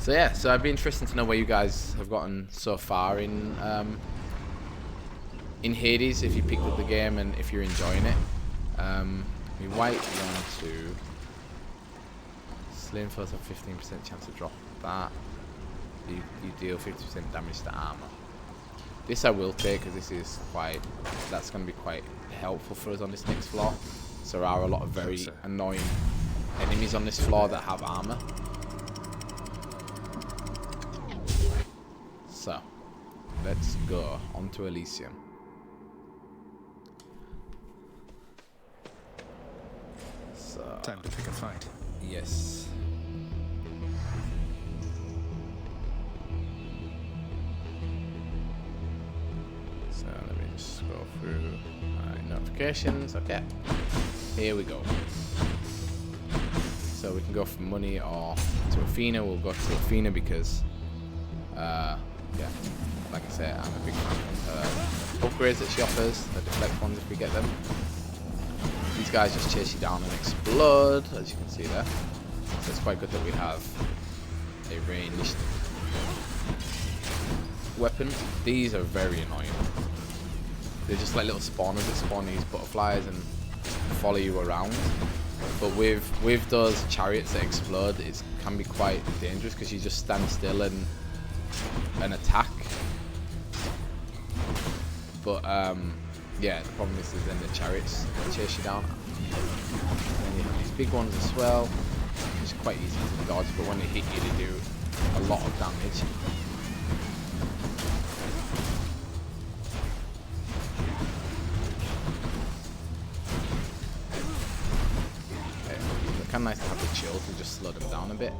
So yeah, so it'd be interesting to know where you guys have gotten so far in Hades, if you picked up the game and if you're enjoying it. We might want to slim foes have 15% chance to drop that. You deal 50% damage to armor. This I will take because this is that's going to be quite helpful for us on this next floor. So there are a lot of very annoying enemies on this floor that have armor. So, let's go on to Elysium. So, time to pick a fight. Yes. So let me just scroll through my notifications. Okay. Here we go. So we can go for money or to Athena. We'll go to Athena because yeah, like I said, I'm a big fan of her upgrades that she offers, the deflect ones if we get them. These guys just chase you down and explode, as you can see there. So it's quite good that we have a ranged weapon. These are very annoying. They're just like little spawners that spawn these butterflies and follow you around. But with those chariots that explode, it can be quite dangerous because you just stand still and attack. But yeah, the problem is then the chariots chase you down. And then you have these big ones as well, which is quite easy to dodge, but when they hit you, they do a lot of damage. Okay, it's kind of nice to have the chill to just slow them down a bit.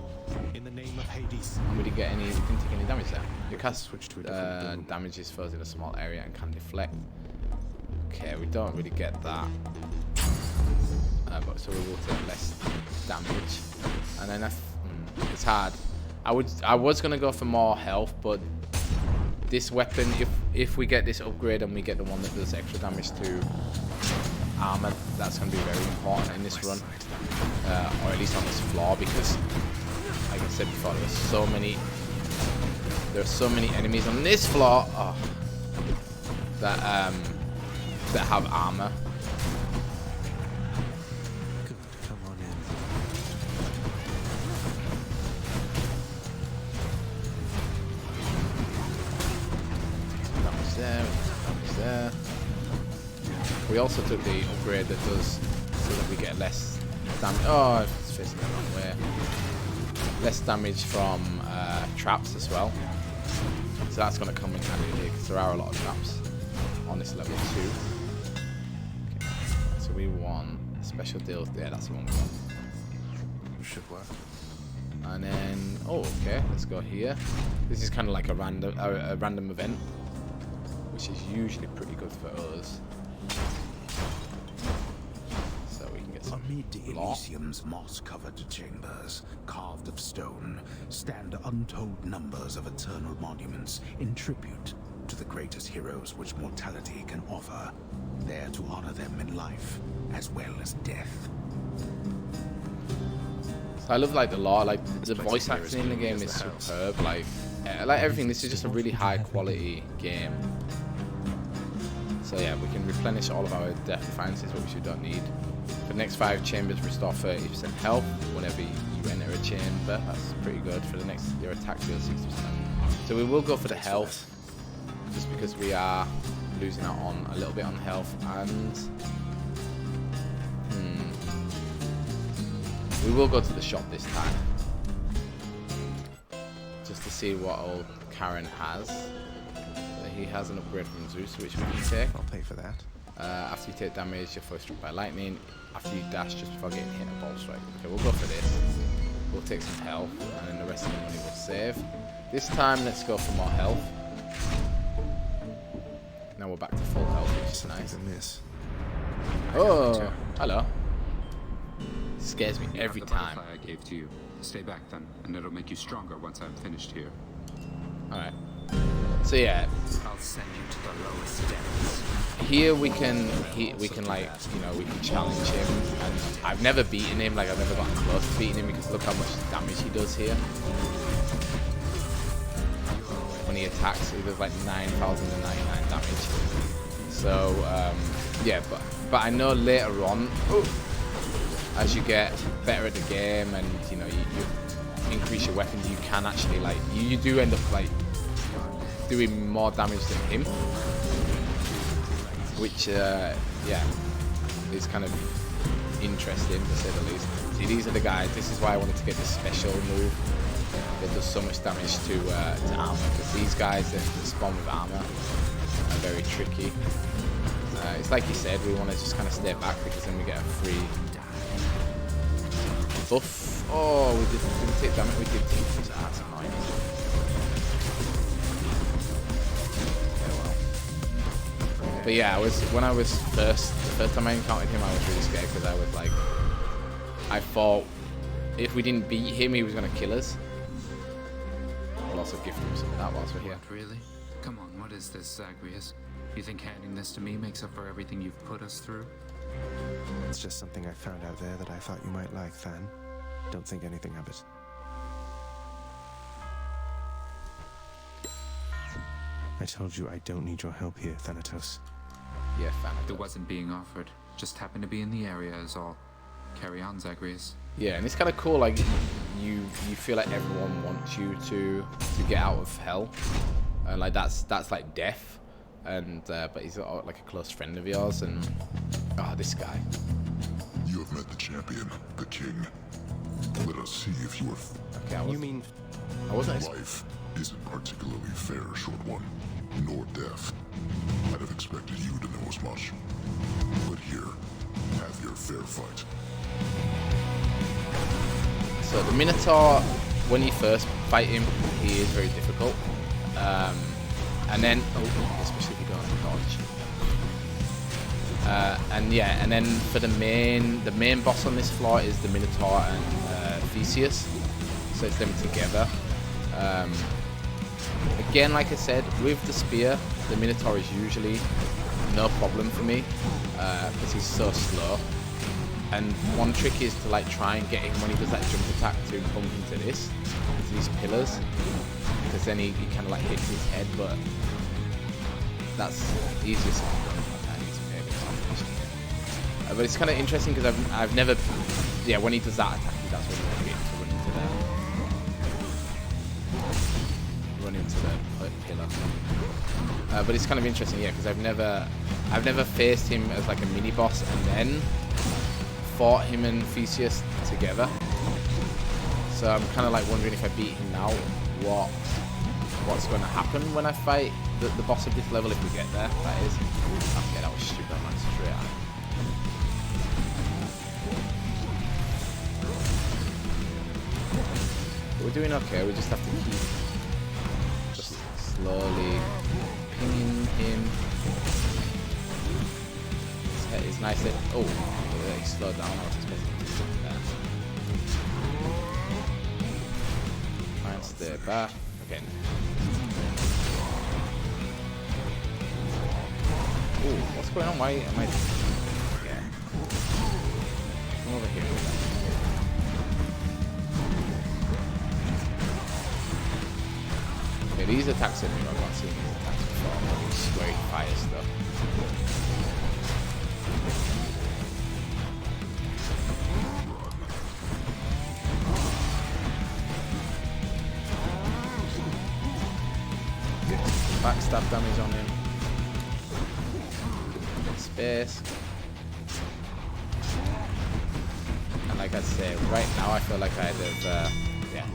In the name of Hades. And we didn't take any damage there. Your cast damages foes in a small area and can deflect. Okay, we don't really get that. But so we will take less damage. And then it's hard. I was gonna go for more health, but this weapon, if we get this upgrade and we get the one that does extra damage to armor, that's gonna be very important in this run, or at least on this floor, because like I said before, there are so many enemies on this floor that have armor. Good, come on in. Damage there, damage there. We also took the upgrade that does so that we get less damage. Oh, it's facing the wrong way. Less damage from traps as well. So that's going to come in handy here because there are a lot of traps on this level 2. Okay. So we want special deals. Yeah, that's the one we want. Should work. And then, oh, okay, let's go here. This is kind of like a random event, which is usually pretty good for us. So we can get some. Amid Elysium's moss-covered chambers, carved of stone, stand untold numbers of eternal monuments in tribute to the greatest heroes which mortality can offer, there to honor them in life as well as death. So I love like the lore, like the voice acting in the game is superb. Like everything. This is just a really high quality game. So yeah, we can replenish all of our death defiances, which we don't need. For the next 5 chambers, restore 30% health whenever you enter a chamber. That's pretty good. For the next, your attack deals 60%. So we will go for the health, just because we are losing out on a little bit on health, and we will go to the shop this time, just to see what old Karen has. He has an upgrade from Zeus, which we can take. I'll pay for that. After you take damage, you're first struck by lightning. After you dash, just before getting hit, a ball strike. Okay, we'll go for this. We'll take some health, and then the rest of the money we'll save. This time, let's go for more health. Now we're back to full health, which is nice. Miss. Oh, hello. Scares me every time. I gave to you. Stay back then, and it'll make you stronger once I'm finished here. All right. So yeah, I'll send you to the lowest depths. here we can like, you know, we can challenge him, and I've never beaten him, like I've never gotten close to beating him, because look how much damage he does here. when he attacks. He does like 9,099 damage. So yeah, but I know later on, as you get better at the game and you know you increase your weapons, you can actually like you do end up like doing more damage than him, which yeah, is kind of interesting to say the least. See, these are the guys. This is why I wanted to get this special move that does so much damage to armor, because these guys that spawn with armor are very tricky. It's like you said, we want to just kind of stay back because then we get a free buff. Oh, we didn't take damage. We did take damage. That's annoying. Okay, well. But yeah, when I was the first time I encountered him, I was really scared because I was like, I thought if we didn't beat him, he was gonna kill us. I'll also gift him some of that whilst we're here. What, really? Come on, what is this, Zagreus? You think handing this to me makes up for everything you've put us through? It's just something I found out there that I thought you might like, Fan. Don't think anything of it. I told you I don't need your help here, Thanatos. Yeah, fan. It wasn't being offered. Just happened to be in the area is all. Carry on, Zagreus. Yeah, and it's kind of cool. Like you feel like everyone wants you to get out of hell, and like that's like death. And but he's like a close friend of yours, and this guy. You have met the champion, the king. Let us see if you are. Okay, I wasn't. Life isn't particularly fair, short one, nor death. I'd have expected you to know as much. But here, have your fair fight. So the Minotaur, when you first fight him, he is very difficult. And then, especially if you don't dodge. And then for the main boss on this floor is the Minotaur and Theseus. So it's them together. Again, like I said, with the spear, the Minotaur is usually no problem for me because he's so slow. And one trick is to like try and get him when he does that jump attack to bump into these pillars, because then he kind of like hits his head, but that's easier said than done. I need to pay a bit more attention. But it's kind of interesting because I've never, yeah, when he does that attack, that's when he's going to run into the pillar. But it's kind of interesting, yeah, because I've never faced him as like a mini boss and then fought him and Theseus together. So I'm kind of like wondering if I beat him now, what's going to happen when I fight the boss of this level if we get there. That is. Okay, that was stupid. I went straight at him. We're doing okay. We just have to keep just slowly pinging him. It's nice that he slowed down. I was expecting him to sit there. Try and stay back. Okay. Ooh, what's going on? Why am I? Yeah. Come over here. Okay, these attacks are new. I've not seen these attacks before. These great fire stuff. Backstab damage on him. Space. And like I say, right now I feel like I'd have, yeah.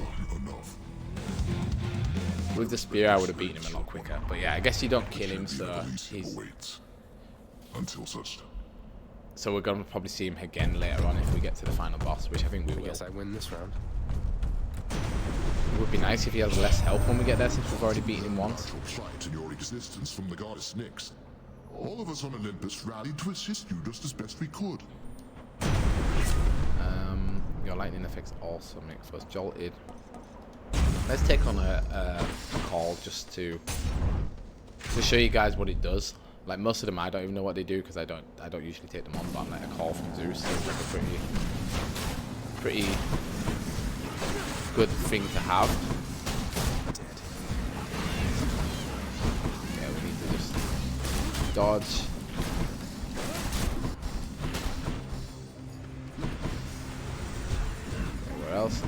With the spear I would have beaten him a lot quicker. But yeah, I guess you don't kill him, so he's... Until such time. So we're going to probably see him again later on if we get to the final boss, which I think we will. I guess I win this round. It would be nice if he has less health when we get there, since we've already beaten him once. Plight in your existence from the goddess Nyx. All of us on Olympus rallied to assist you just as best we could. Your lightning effects also makes us jolted. Let's take on a call just to show you guys what it does. Like most of them, I don't even know what they do because I don't usually take them on. But I'm like a call from Zeus seems like a pretty good thing to have. dodge. Where else?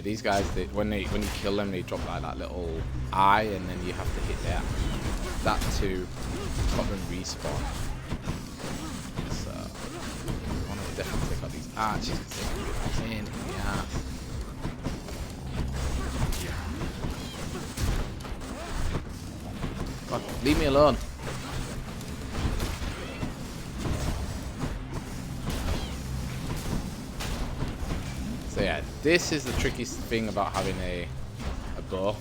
These guys, when you kill them, they drop like that little eye, and then you have to hit that to stop them respawn. So I want to definitely take out these archers because they can get pain in the ass. God, leave me alone. So yeah, this is the trickiest thing about having a bow.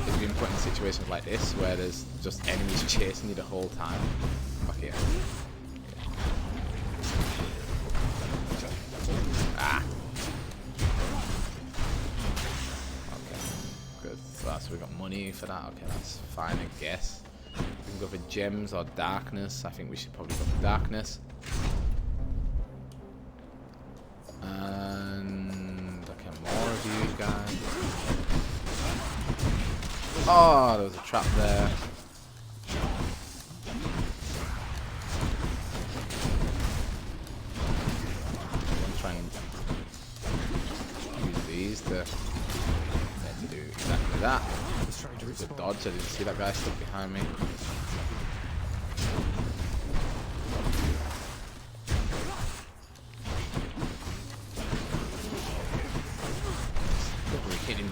Is being put in situations like this where there's just enemies chasing you the whole time. Fuck yeah. Ah. Okay. Good. So we got money for that. Okay, that's fine, I guess. We can go for gems or darkness. I think we should probably go for darkness. And okay, more of you guys. Oh, there was a trap there. I'm gonna try and use these to do exactly that. Good dodge. I didn't see that guy stuck behind me.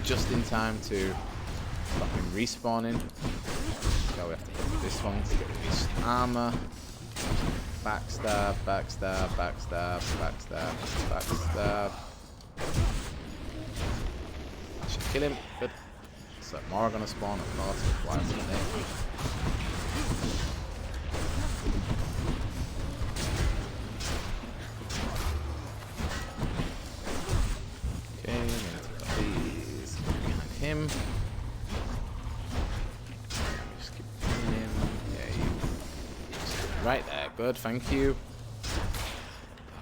Just in time to stop him respawning. So we have to hit this one to get his armor. Backstab, backstab, backstab, backstab, backstab. That should kill him. Good. So more are gonna spawn, of course. Why isn't it there? Him. Just keep hitting him. Yeah, you. Right there. Good. Thank you.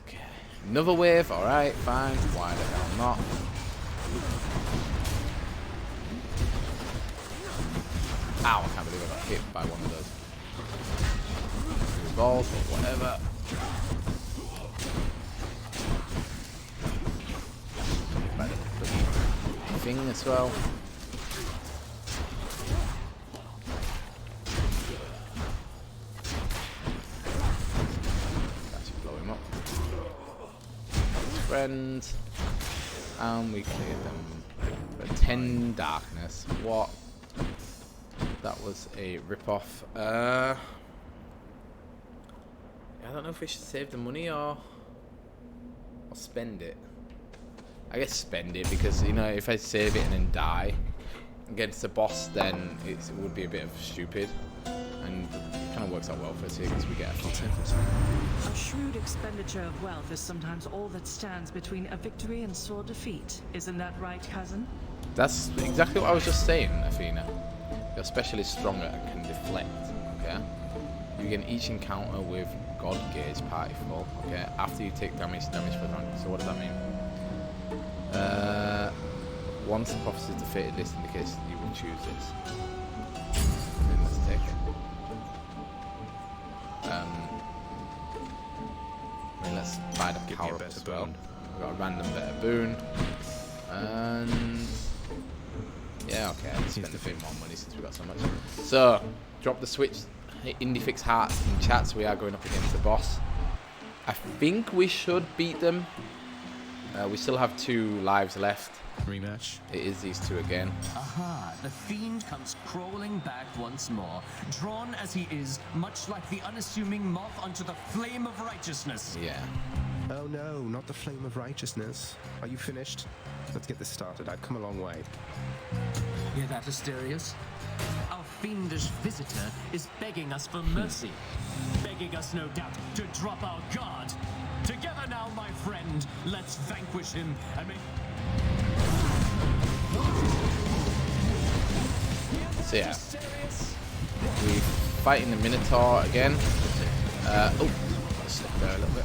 Okay. Another wave. All right. Fine. Why the hell not? Ow! I can't believe I got hit by one of those balls or whatever. By the thing as well. Actually blow him up. Friend. And we cleared them. For 10 darkness. What? That was a rip-off. I don't know if we should save the money or spend it. I guess spend it because, you know, if I save it and then die against the boss, then it would be a bit of stupid. And it kind of works out well for us here because we get a content. A shrewd expenditure of wealth is sometimes all that stands between a victory and sore defeat. Isn't that right, cousin? That's exactly what I was just saying, Athena. You're especially stronger and can deflect, okay? You begin each encounter with God Gauge Party Full, okay? After you take damage for rank. So what does that mean? Once the prophecy is defeated, list indicates you will choose this. Then let's take it. Let's buy the power up as well. We've got a random better boon. And yeah, okay, I'll spend a bit more money since we got so much. So, drop the switch, Indifix hearts in chat, so we are going up against the boss. I think we should beat them. We still have 2 lives left. Rematch? It is these 2 again. Aha, the fiend comes crawling back once more, drawn as he is, much like the unassuming moth onto the flame of righteousness. Yeah. Oh no, not the flame of righteousness. Are you finished? Let's get this started. I've come a long way. Hear that, Asterius? Our fiendish visitor is begging us for mercy. Begging us, no doubt, to drop our guard. Together now, my friend. Let's vanquish him and make... So yeah, we fighting the Minotaur again. Oh, got stuck there a little bit.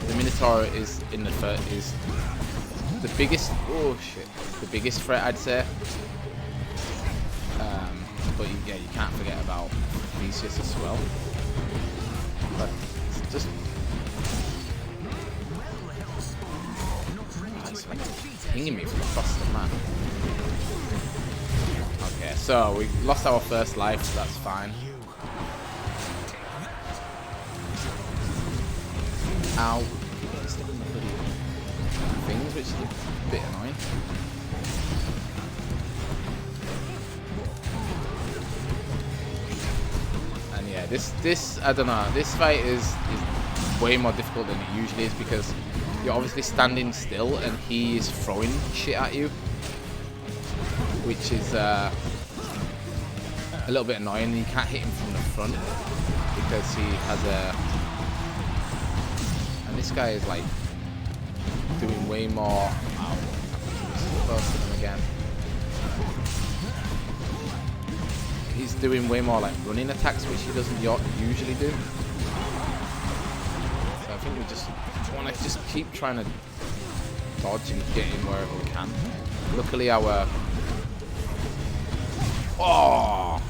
The Minotaur is in the is the biggest. Oh shit, the biggest threat, I'd say. But yeah, you can't forget about Theseus as well. But it's just like pinging me from across the map. Okay, so we lost our first life, so that's fine. Ow. Stuck in the bloody things, which is a bit annoying. And yeah, this I don't know, this fight is way more difficult than it usually is because you're obviously standing still and he is throwing shit at you, which is a little bit annoying. You can't hit him from the front because he has a... And this guy is like doing way more... Ow. Close to him again. He's doing way more like running attacks, which he doesn't usually do. So I think we just want to just keep trying to dodge and get him wherever we can. Luckily our... Oh!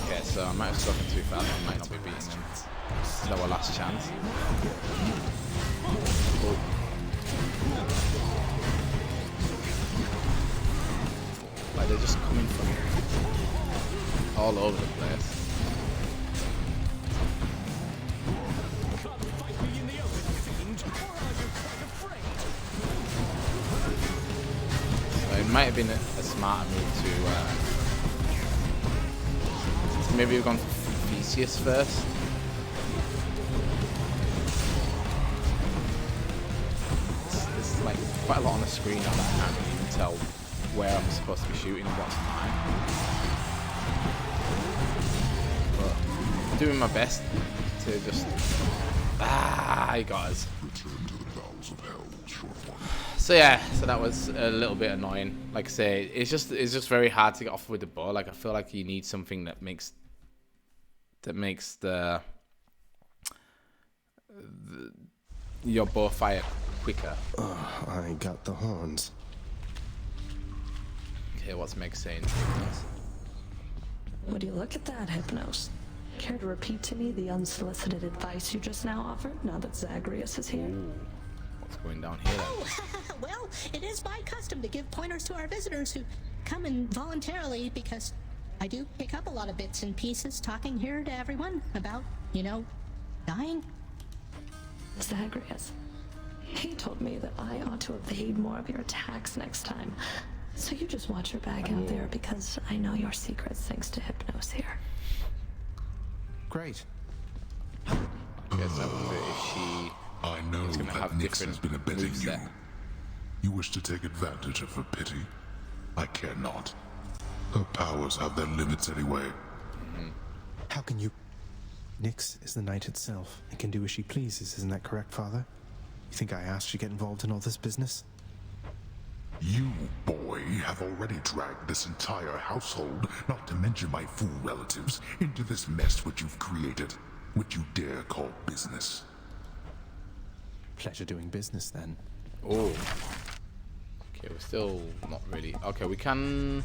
Okay, so I might have spoken too fast. I might not be beating him. This is our last chance. Oh. Like they're just coming from all over the place. So it might have been a smarter move to maybe we've gone for Theseus first. There's like quite a lot on the screen now that I can't really even tell where I'm supposed to be shooting and what's mine. But I'm doing my best to just... Ah, he got us. Return to the bowels of hell, short one. So yeah, so that was a little bit annoying. Like I say, it's just very hard to get off with the bow. Like I feel like you need something that makes your bow fire quicker. Oh, I got the horns. Okay, what's Meg saying? Would you look at that, Hypnos? Care to repeat to me the unsolicited advice you just now offered, now that Zagreus is here? Ooh, what's going down here then? Oh, well, it is my custom to give pointers to our visitors who come in voluntarily because I do pick up a lot of bits and pieces talking here to everyone about, you know, dying. Zagreus. He told me that I ought to evade more of your attacks next time. So you just watch your back out there because I know your secrets thanks to Hypnos here. Great. Guess I wonder if she I know is gonna that have Nyx different has been abetting you. moveset. You wish to take advantage of her pity? I care not. Her powers have their limits anyway. How can you... Nyx is the night itself and can do as she pleases, isn't that correct, Father? You think I asked you to get involved in all this business? You, boy, have already dragged this entire household, not to mention my fool relatives, into this mess which you've created, which you dare call business. Pleasure doing business, then. Oh. Okay, we're still not really... Okay, we can...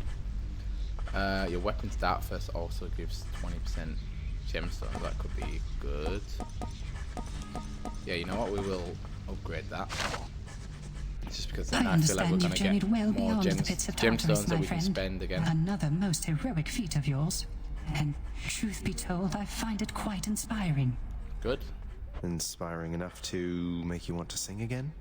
your weapons dart first also gives 20% gemstones. That could be good. Yeah, you know what? We will upgrade that. Just because then I feel like we're going to get well more beyond the pits of Tartarus, gemstones that my we can friend. spend again. Another most heroic feat of yours. And truth be told, I find it quite inspiring. Good. Inspiring enough to make you want to sing again?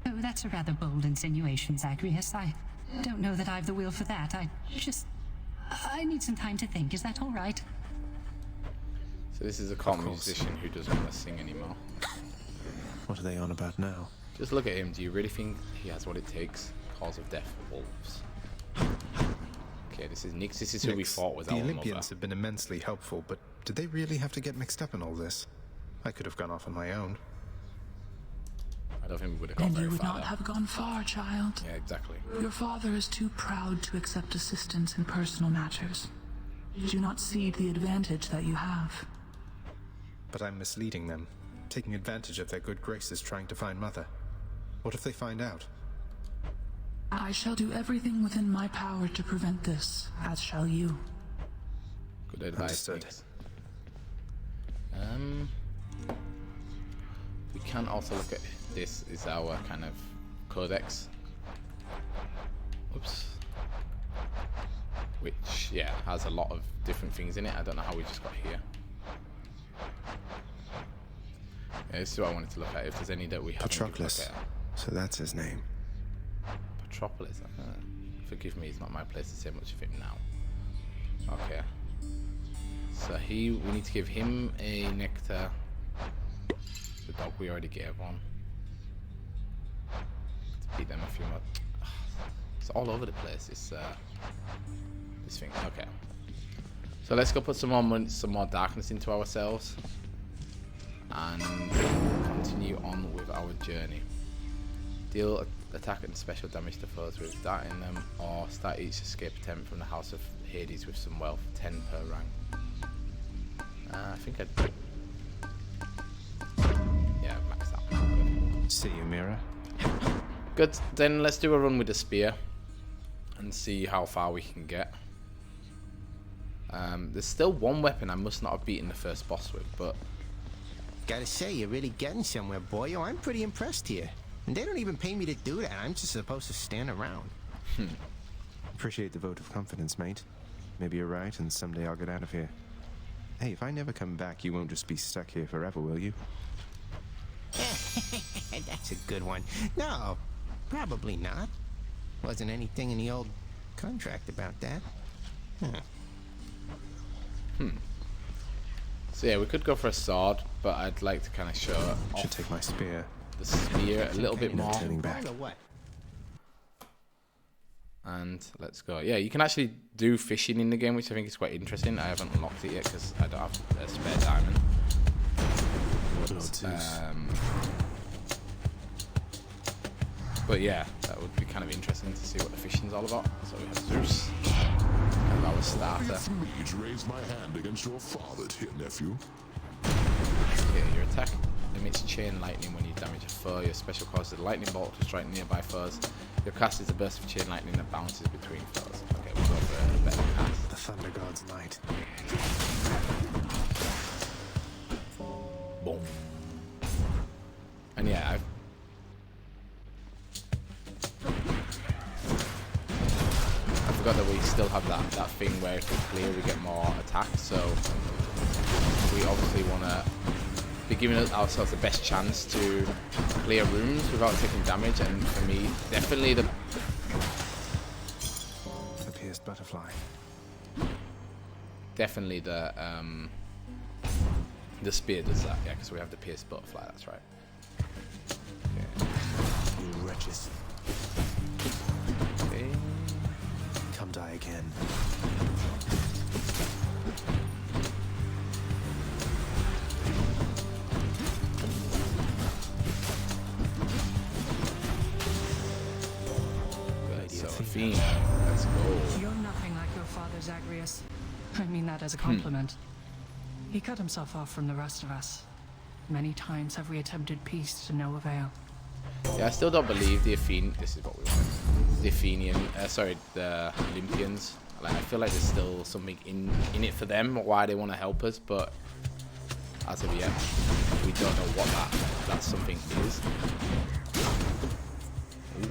Oh, that's a rather bold insinuation, Zagreus. I don't know that I've the will for that. I need some time to think. Is that all right? So this is a common musician who doesn't want to sing anymore. What are they on about now? Just look at him. Do you really think he has what it takes? Cause of death for wolves. Okay, this is Nyx. This is who we fought with the our Olympians mother. have been immensely helpful, but did they really have to get mixed up in all this? I could have gone off on my own. I don't think we would have gone And very you would far. not have gone far, child. Yeah, exactly. Your father is too proud to accept assistance in personal matters. You do not see the advantage that you have. But I'm misleading them, taking advantage of their good graces trying to find Mother. What if they find out? I shall do everything within my power to prevent this, as shall you. Good advice. Understood. We can also look at this is our kind of codex. Oops. Which, yeah, has a lot of different things in it. I don't know how we just got here. Yeah, this is what I wanted to look at. If there's any that we haven't looked Patroclus. at. So that's his name. Patroclus. Forgive me, it's not my place to say much of him now. Okay. So we need to give him a nectar. The dog we already gave one. Let's beat them a few more. It's all over the place. This thing. Okay. So let's go put some more darkness into ourselves and continue on with our journey. Deal attack and special damage to foes with that in them, or start each escape attempt from the House of Hades with some wealth, 10 per rank. I think I'd... Yeah, max that. Good. See you, Mira. Good, then let's do a run with the spear and see how far we can get. There's still one weapon I must not have beaten the first boss with, but... Gotta say, you're really getting somewhere, boy. I'm pretty impressed here. And they don't even pay me to do that. I'm just supposed to stand around. Appreciate the vote of confidence, mate. Maybe you're right, and someday I'll get out of here. Hey, if I never come back, you won't just be stuck here forever, will you? That's a good one. No, probably not. Wasn't anything in the old contract about that. So yeah, we could go for a sword, but I'd like to kind of show off Should take my spear. the spear a little bit more. Turning back. What? And let's go. Yeah, you can actually do fishing in the game, which I think is quite interesting. I haven't unlocked it yet because I don't have a spare diamond. But yeah, that would be kind of interesting to see what the fishing's all about. So we have Zeus, kind of our starter. For me to raise my hand against your father, dear nephew. Okay, your attack emits chain lightning when you damage a foe. Your special causes a lightning bolt to strike nearby foes. Your cast is a burst of chain lightning that bounces between foes. Okay, we'll go for a better cast. The Thunder God's light. Boom. And yeah, I forgot that we still have that thing where if we clear we get more attacks, so we obviously want to be giving ourselves the best chance to clear rooms without taking damage, and for me, definitely the pierced butterfly. Definitely the spear does that, yeah, because we have the pierced butterfly, that's right. Okay. You wretches. Okay. Come die again. Fiend, let's go. You're nothing like your father, Zagreus. I mean that as a compliment. He cut himself off from the rest of us. Many times have we attempted peace to no avail. Yeah, I still don't believe the Athenian. This is what we want. The Athenian, the Olympians. Like, I feel like there's still something in it for them, why they want to help us, but as of yet, we don't know what that something is. Ooh.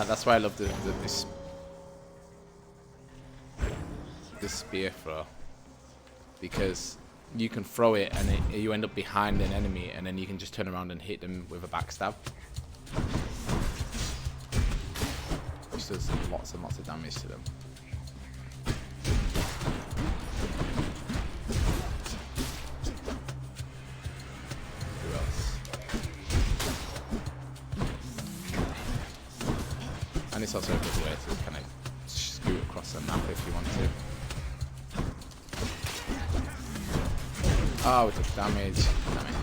That's why I love this spear throw, because you can throw it and you end up behind an enemy, and then you can just turn around and hit them with a backstab, which does lots and lots of damage to them. And it's also a good way to kind of scoot across the map if you want to. Oh, we took damage. Damn it.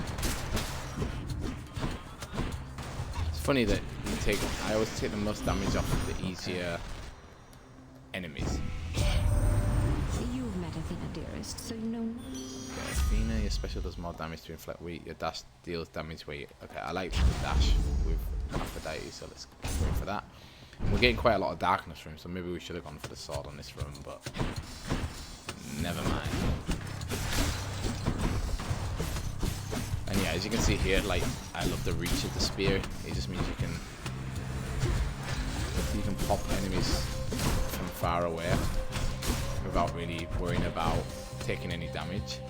It's funny that I always take the most damage off the easier enemies. You've met Athena, dearest, so you know. Okay, Athena, your special does more damage to inflict weak. Your dash deals damage where you... Okay, I like the dash with Aphrodite, so let's go for that. And we're getting quite a lot of darkness from him, so maybe we should have gone for the sword on this run, but never mind. And yeah, as you can see here, like, I love the reach of the spear. It just means you can pop enemies from far away without really worrying about taking any damage.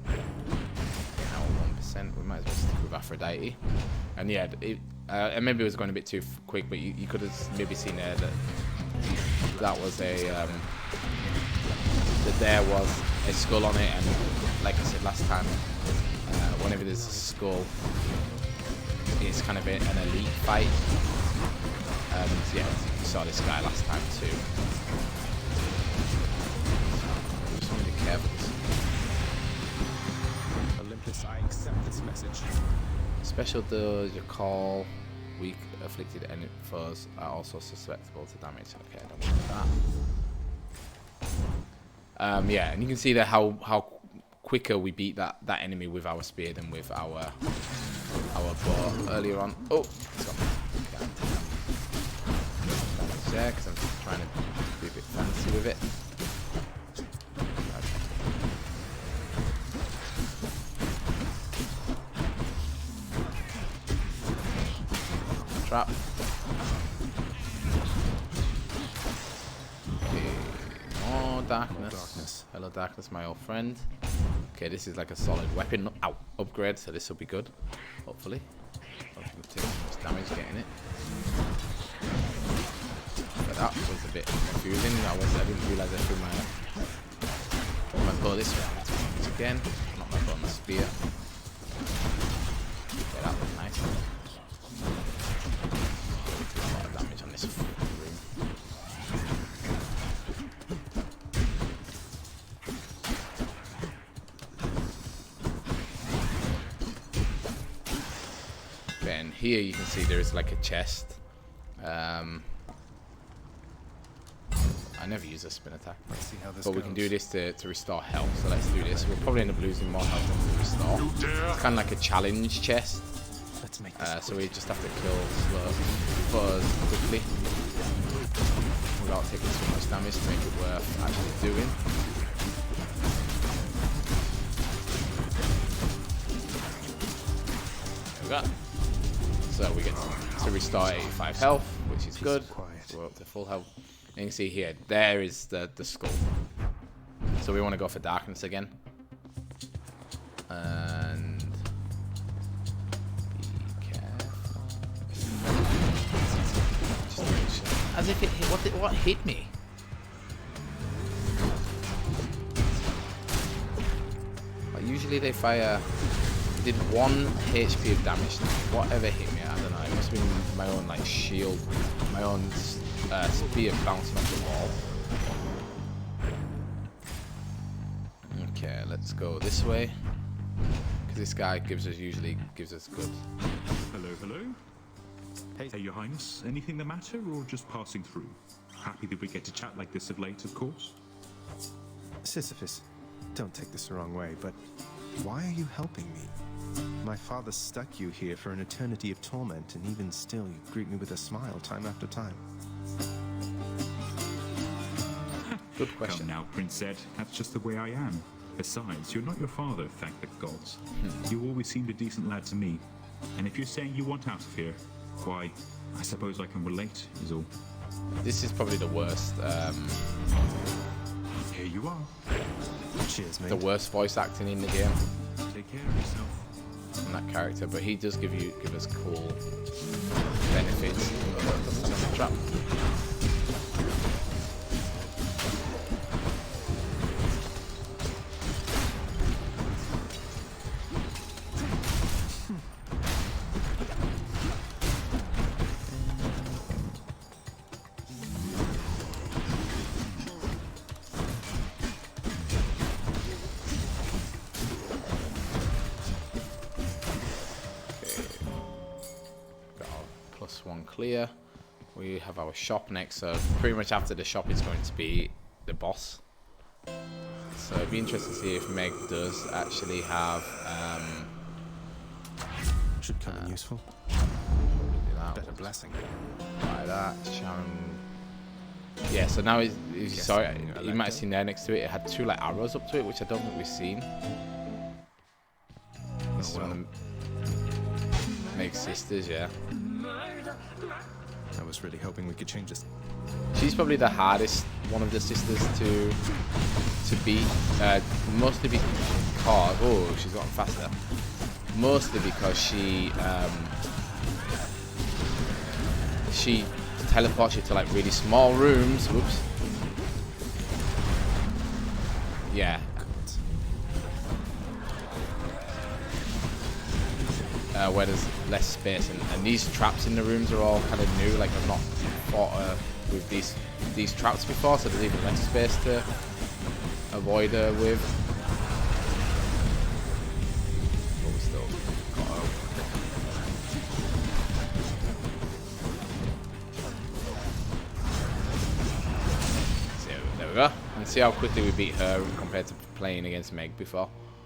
Now 1%, we might as well stick with Aphrodite. And yeah, and maybe it was going a bit too quick, but you could have maybe seen there that was a that there was a skull on it, and like I said last time, whenever there's a skull, it's kind of an elite fight. And yeah, you saw this guy last time too. Just want to be careful. Olympus, I accept this message. Special does your call. Weak afflicted enemy foes are also susceptible to damage. Okay, I don't want that. Yeah, and you can see there how quicker we beat that enemy with our spear than with our bow earlier on. Oh, it's gone. Damage there because I'm just trying to be a bit fancy with it. Okay. Trap. Darkness. Hello, darkness, my old friend. Okay, this is like a solid weapon upgrade, so this will be good. Hopefully. Don't think we've taken much damage getting it. But that was a bit confusing. I didn't realise I threw my bow this way. Once again, not my bow on the spear. Okay, that was nice. A lot of damage on this room. Here you can see there is like a chest. I never use a spin attack. Let's see how this but goes. we can do this to restore health, so let's do this. We'll probably end up losing more health than we restore. It's kind of like a challenge chest. Let's make this so we just have to kill foes quickly without taking too much damage to make it worth actually doing. There we go. So we get to restore 85 health, which is good. We're up to full health. And you can see here, there is the skull. So we want to go for darkness again. And be careful. Just make sure. As if it hit. What hit me? Like usually they fire. Did 1 HP of damage. Whatever hit me, I don't know. It must have been my own like shield, my own spear bouncing off the wall. Okay, let's go this way because this guy usually gives us good. Hello. Hey, Your Highness. Anything the matter, or just passing through? Happy that we get to chat like this of late, of course. Sisyphus, don't take this the wrong way, but why are you helping me? My father stuck you here for an eternity of torment, and even still you greet me with a smile time after time. Good question. Come now, Prince Zed. That's just the way I am. Besides, you're not your father, thank the gods. You always seemed a decent lad to me. And if you're saying you want out of here, why, I suppose I can relate, is all. This is probably the worst. Here you are. Cheers, mate. The worst voice acting in the game. Take care of yourself. On that character, but he does give us cool benefits. Trap. clear. We have our shop next, so pretty much after the shop is going to be the boss. So it'd be interesting to see if Meg does actually have should come in useful. Better blessing. Like that, Sharon. Yeah, so now he's sorry, you might have seen there next to it. It had 2 like arrows up to it, which I don't think we've seen. This is one of the Meg's sisters, yeah. I was really hoping we could change this. She's probably the hardest one of the sisters to beat, mostly because she's gotten faster. Mostly because she teleports you to like really small rooms. Whoops. Yeah. Where there's less space, and these traps in the rooms are all kind of new. Like I've not fought with these traps before, so there's even less space to avoid her with. But we still got her. So there we go. And see how quickly we beat her compared to playing against Meg before.